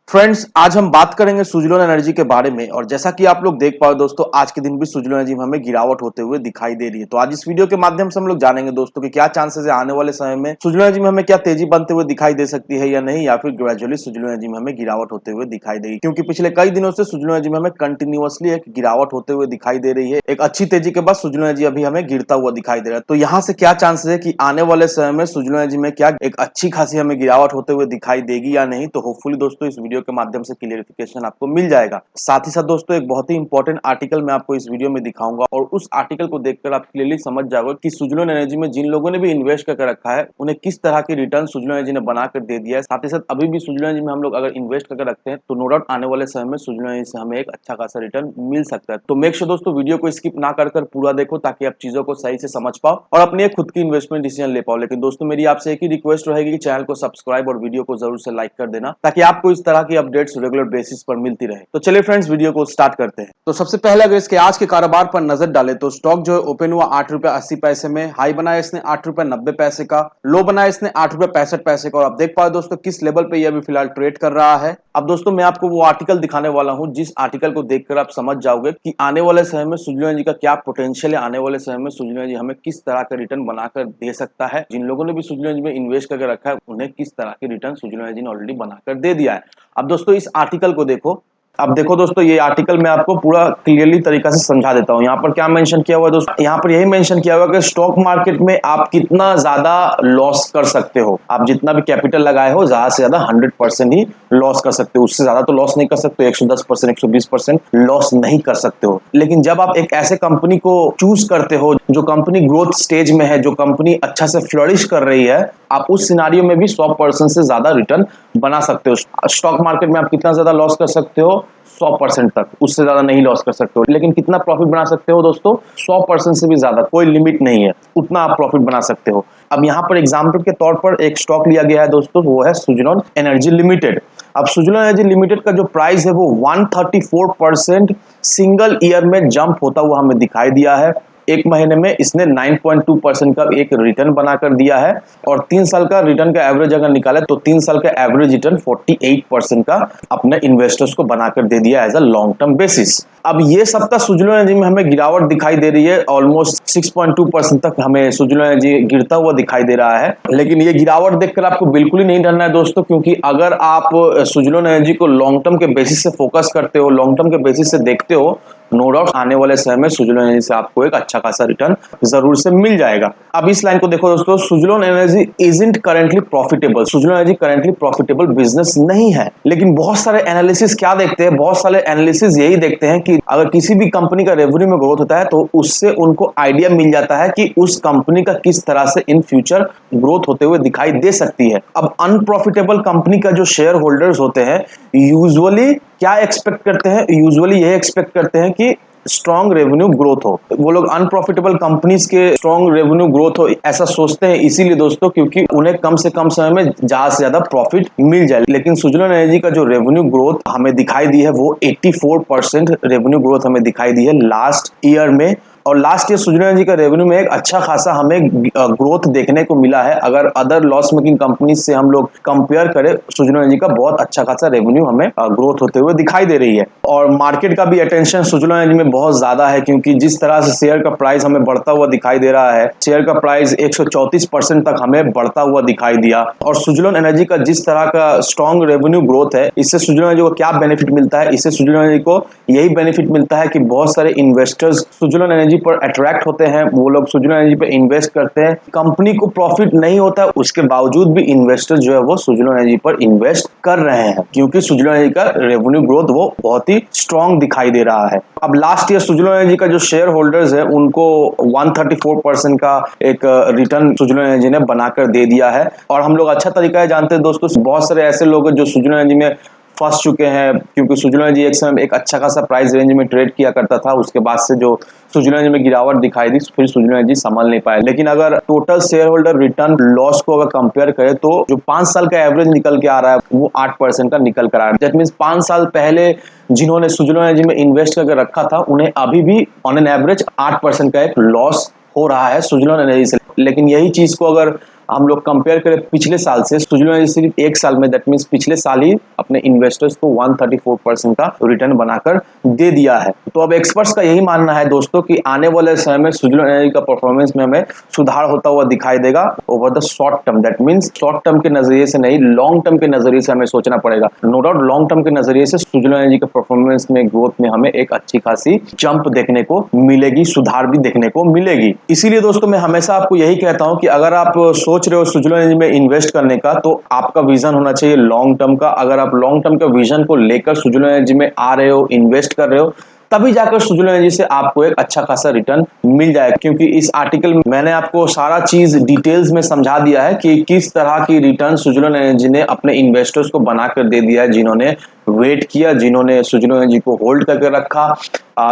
Friends, आज हम बात करेंगे सुजलोन एनर्जी के बारे में। और जैसा कि आप लोग देख पाओ दोस्तों, आज के दिन भी सुजलोन एनर्जी में हमें गिरावट होते हुए दिखाई दे रही है। तो आज इस वीडियो के माध्यम से हम लोग जानेंगे दोस्तों कि क्या चांसेस है आने वाले समय में सुजलोन एनर्जी में हमें क्या तेजी बनते हुए दिखाई दे सकती है या नहीं, या फिर ग्रेजुअली सुजलोन एनर्जी में हमें गिरावट होते हुए दिखाई देगी। क्योंकि पिछले कई दिनों से सुजलोन एनर्जी में हमें कंटिन्यूअसली एक गिरावट होते हुए दिखाई दे रही है। एक अच्छी तेजी के बाद सुजलोन एनर्जी अभी हमें गिरता हुआ दिखाई दे रहा है। तो यहाँ से क्या चांसेस है कि आने वाले समय में सुजलोन एनर्जी में क्या एक अच्छी खासी हमें गिरावट होते हुए दिखाई देगी या नहीं, तो होपफुली दोस्तों इस वीडियो के माध्यम से क्लियरिफिकेशन आपको मिल जाएगा। साथ ही साथ दोस्तों एक बहुत ही इंपॉर्टेंट आर्टिकल मैं आपको इस वीडियो में दिखाऊंगा और उस आर्टिकल को देखकर आप क्लियरली समझ जाओगे कि सुजलोन एनर्जी में जिन लोगों ने भी इन्वेस्ट करके रखा है उन्हें किस तरह की रिटर्न सुजलोन एनर्जी ने बनाकर दे दिया है। साथ ही साथ अभी भी सुजलोन एनर्जी में हम लोग अगर इन्वेस्ट करके रखते हैं तो नो डाउट आने वाले समय में सुजलोन एनर्जी से हमें एक अच्छा खासा रिटर्न मिल सकता है। तो मेक श्योर दोस्तों वीडियो को स्किप ना कर पूरा देखो ताकि आप चीजों को सही से समझ पाओ और अपनी एक खुद की इन्वेस्टमेंट डिसीजन ले पाओ। लेकिन दोस्तों मेरी आपसे एक ही रिक्वेस्ट रहेगी कि चैनल को सब्सक्राइब और वीडियो को जरूर से लाइक कर देना ताकि आपको इस तरह की अपडेट्स रेगुलर बेसिस पर मिलती रहे। तो चलिए फ्रेंड्स वीडियो को स्टार्ट करते हैं। तो सबसे पहले अगर इसके आज के कारोबार पर नजर डालें तो स्टॉक जो है ओपन हुआ 8 रुपए 80 पैसे में, हाई बनाया इसने 8 रुपए 90 पैसे का, लो बनाया इसने 8 रुपए 65 पैसे का। और आप देख पाओ दोस्तों किस लेवल पे ये अभी फिलहाल ट्रेड कर रहा है। अब दोस्तों मैं आपको वो आर्टिकल दिखाने वाला हूं जिस आर्टिकल को देखकर आप समझ जाओगे कि आने वाले समय में सुजलोन एनर्जी का क्या पोटेंशियल है, आने वाले समय में सुजलोन एनर्जी हमें किस तरह का रिटर्न बनाकर दे सकता है। जिन लोगों ने भी सुजलोन एनर्जी में इन्वेस्ट करके रखा है उन्हें किस तरह की रिटर्न सुजलोन एनर्जी ने ऑलरेडी बनाकर दे दिया है। अब दोस्तों इस आर्टिकल को देखो। अब देखो दोस्तों ये आर्टिकल मैं आपको पूरा क्लियरली तरीका से समझा देता हूं। यहाँ पर क्या मेंशन किया हुआ है दोस्तों, यहाँ पर यही मेंशन किया हुआ है कि स्टॉक मार्केट में आप कितना ज्यादा लॉस कर सकते हो। आप जितना भी कैपिटल लगाए हो ज्यादा से ज्यादा 100% ही लॉस कर सकते हो। उससे ज्यादा तो लॉस नहीं कर सकते, 110% 120% लॉस नहीं कर सकते हो। लेकिन जब आप एक ऐसे कंपनी को चूज करते हो जो कंपनी ग्रोथ स्टेज में है, जो कंपनी अच्छा से फ्लरिश कर रही है, आप उस सिनारियो में भी 100% से ज्यादा रिटर्न बना सकते हो। स्टॉक मार्केट में आप कितना ज्यादा लॉस कर सकते हो, 100% तक, उससे ज्यादा नहीं लॉस कर सकते हो। लेकिन कितना प्रॉफिट बना सकते हो दोस्तों, 100% से भी ज्यादा, कोई लिमिट नहीं है, उतना आप प्रॉफिट बना सकते हो। अब यहाँ पर एग्जाम्पल के तौर पर एक स्टॉक लिया गया है दोस्तों, वो है सुजलोन एनर्जी लिमिटेड। अब सुजलोन एनर्जी लिमिटेड का जो प्राइस है वो 134% सिंगल ईयर में जंप होता हुआ हमें दिखाई दिया है। एक महीने में इसने 9.2% का एक रिटर्न बनाकर दिया है और 3 साल का रिटर्न का एवरेज अगर निकाले तो 3 साल का एवरेज रिटर्न 48% का अपने इन्वेस्टर्स को बनाकर दे दिया as a long term basis. अब ये सप्ताह सुजलोन एनर्जी में हमें गिरावट दिखाई दे रही है, ऑलमोस्ट 6.2% तक हमें सुजलोन एनर्जी गिरता हुआ दिखाई दे रहा है। लेकिन ये गिरावट देखकर आपको बिल्कुल ही नहीं डरना है दोस्तों, क्योंकि अगर आप सुजलोन एनर्जी को लॉन्ग टर्म के बेसिस से फोकस करते हो, लॉन्ग टर्म के बेसिस से देखते हो, नो डाउट आने वाले समय में सुजलोन एनर्जी से आपको एक अच्छा खासा रिटर्न जरूर से मिल जाएगा। अब इस लाइन को देखो दोस्तों, Suzlon energy isn't currently profitable. Suzlon energy currently profitable business नहीं है। लेकिन बहुत सारे एनालिसिस क्या देखते हैं, बहुत सारे एनालिसिस यही देखते हैं कि अगर किसी भी कंपनी का रेवेन्यू में ग्रोथ होता है तो उससे उनको आइडिया मिल जाता है कि उस कंपनी का किस तरह से इन फ्यूचर ग्रोथ होते हुए दिखाई दे सकती है। अब अनप्रॉफिटेबल कंपनी का जो शेयर होल्डर्स होते हैं यूजुअली क्या एक्सपेक्ट करते हैं, यूजुअली यही एक्सपेक्ट करते हैं कि स्ट्रॉन्ग रेवेन्यू ग्रोथ हो। वो लोग अनप्रॉफिटेबल कंपनीज के स्ट्रॉन्ग रेवेन्यू ग्रोथ हो ऐसा सोचते हैं, इसीलिए दोस्तों क्योंकि उन्हें कम से कम समय में ज्यादा से ज्यादा प्रॉफिट मिल जाए। लेकिन सुजलोन एनर्जी का जो रेवेन्यू ग्रोथ हमें दिखाई दी है वो 84% रेवेन्यू ग्रोथ हमें दिखाई दी है लास्ट ईयर में। और लास्ट ईयर सुजलोन एनर्जी का रेवेन्यू में एक अच्छा खासा हमें ग्रोथ देखने को मिला है। अगर अदर लॉस मेकिंग कंपनीज से हम लोग कंपेयर करें, सुजलोन एनर्जी का बहुत अच्छा खासा रेवेन्यू हमें ग्रोथ होते हुए दिखाई दे रही है। और मार्केट का भी अटेंशन सुजलोन एनर्जी में बहुत ज्यादा है, क्योंकि जिस तरह से शेयर का प्राइस हमें बढ़ता हुआ दिखाई दे रहा है, शेयर का प्राइस 134% तक हमें बढ़ता हुआ दिखाई दिया। और सुजलोन एनर्जी का जिस तरह का स्ट्रॉन्ग रेवेन्यू ग्रोथ है, इससे सुजलोन एनर्जी को क्या बेनिफिट मिलता है, इससे सुजलोन एनर्जी को यही बेनिफिट मिलता है कि बहुत सारे इन्वेस्टर्स सुजलोन एनर्जी पर अट्रैक्ट होते हैं, वो लोग सुजलोन एनर्जी पे इन्वेस्ट करते हैं। कंपनी को प्रॉफिट नहीं होता उसके बावजूद भी इन्वेस्टर जो है वो सुजलोन एनर्जी पर इन्वेस्ट कर रहे हैं, क्योंकि सुजलोन एनर्जी का रेवेन्यू ग्रोथ वो बहुत ही स्ट्रॉन्ग दिखाई दे रहा है। अब लास्ट ईयर सुजलोन एनर्जी का जो शेयर होल्डर्स है उनको 134% का एक रिटर्न सुजलोन एनर्जी ने बनाकर दे दिया है। और हम लोग अच्छा तरीका है जानते हैं दोस्तों, बहुत सारे ऐसे लोग हैं जो सुजलोन एनर्जी में फंस चुके हैं, क्योंकि सुजलोन एनर्जी एक समय एक अच्छा खासा प्राइस रेंज में ट्रेड किया करता था। उसके बाद से जो सुजलोन एनर्जी में गिरावट दिखाई दी, फिर सुजलोन एनर्जी संभल नहीं पाया। लेकिन अगर total share holder return loss को अगर कंपेयर करें तो जो 5 साल का एवरेज निकल के आ रहा है वो 8% का निकल कर आ रहा है। दैट मींस 5 साल पहले जिन्होंने सुजलोन एनर्जी में इन्वेस्ट करके रखा था उन्हें अभी भी ऑन एन एवरेज 8% का एक लॉस हो रहा है सुजलोन एनर्जी से। लेकिन यही चीज को अगर हम लोग कंपेयर करें पिछले साल से, सुजुलोन एनर्जी सिर्फ एक साल में, दैट मीन्स पिछले साल ही अपने इन्वेस्टर्स को 134% का रिटर्न बनाकर दे दिया है। तो अब एक्सपर्ट्स का यही मानना है दोस्तों कि आने वाले समय में सुजुलोन एनर्जी का परफॉर्मेंस में हमें सुधार होता हुआ दिखाई देगा over the short term. That means short term के नजरिए से नहीं, लॉन्ग टर्म के नजरिए से हमें सोचना पड़ेगा। नो डाउट लॉन्ग टर्म के नजरिए से सुजुलोन एनर्जी के परफॉर्मेंस में, ग्रोथ में हमें एक अच्छी खासी जंप देखने को मिलेगी, सुधार भी देखने को मिलेगी। इसीलिए दोस्तों मैं हमेशा आपको यही कहता हूं कि अगर आप सोच रहे हो सुजुलोन एनर्जी में इन्वेस्ट करने का, तो आपका विजन होना चाहिए लॉन्ग टर्म का। अगर आप लॉन्ग टर्म के विजन को लेकर सुजुलोन एनर्जी में आ रहे हो, इन्वेस्ट कर रहे हो, तभी जाकर सुजुलोन एनर्जी से आपको एक अच्छा खासा रिटर्न मिल जाए। क्योंकि इस आर्टिकल में मैंने आपको सारा चीज डिटेल्स में समझा दिया है कि किस तरह की रिटर्न सुजुलोन एनर्जी ने अपने इन्वेस्टर्स को बनाकर दे दिया है, जिन्होंने वेट किया, जिन्होंने सुजुलोन एनर्जी को होल्ड करके रखा।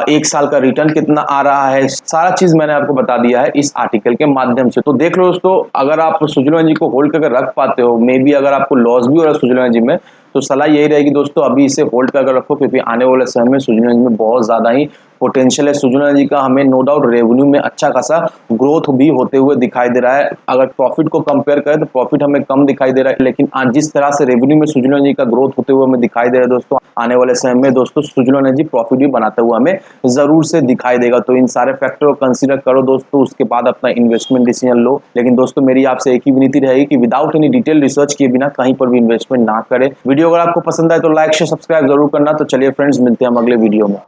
एक साल का रिटर्न कितना आ रहा है, सारा चीज मैंने आपको बता दिया है इस आर्टिकल के माध्यम से। तो देख लो दोस्तों, अगर आप सुजुलोन एनर्जी को होल्ड करके रख पाते हो, मे बी अगर आपको लॉस भी हो रहा है सुजुलोन एनर्जी में, तो सलाह यही रहेगी दोस्तों अभी इसे होल्ड करके रखो, क्योंकि आने वाले समय में सुजुलोन एनर्जी में बहुत ज्यादा ही पोटेंशियल है। सुजुलोन एनर्जी का हमें नो डाउट रेवेन्यू में अच्छा खासा ग्रोथ भी होते हुए दिखाई दे रहा है। अगर प्रॉफिट को कंपेयर करें तो प्रॉफिट हमें कम दिखाई दे रहा है, लेकिन आज जिस तरह से रेवेन्यू में सुजुलोन एनर्जी का ग्रोथ होते हुए हमें दिखाई दे रहा है दोस्तों, आने वाले समय में दोस्तों सुजुलोन एनर्जी प्रॉफिट भी बनाते हुए हमें जरूर से दिखाई देगा। तो इन सारे फैक्टर को कंसीडर करो दोस्तों, उसके बाद अपना इन्वेस्टमेंट डिसीजन लो। लेकिन दोस्तों मेरी आपसे एक ही विनती रहेगी कि विदाउट एनी डिटेल रिसर्च किए बिना कहीं पर भी इन्वेस्टमेंट ना करें। वीडियो अगर आपको पसंद आए तो लाइक शेयर सब्सक्राइब जरूर करना। तो चलिए फ्रेंड्स, मिलते हैं हम अगले वीडियो में।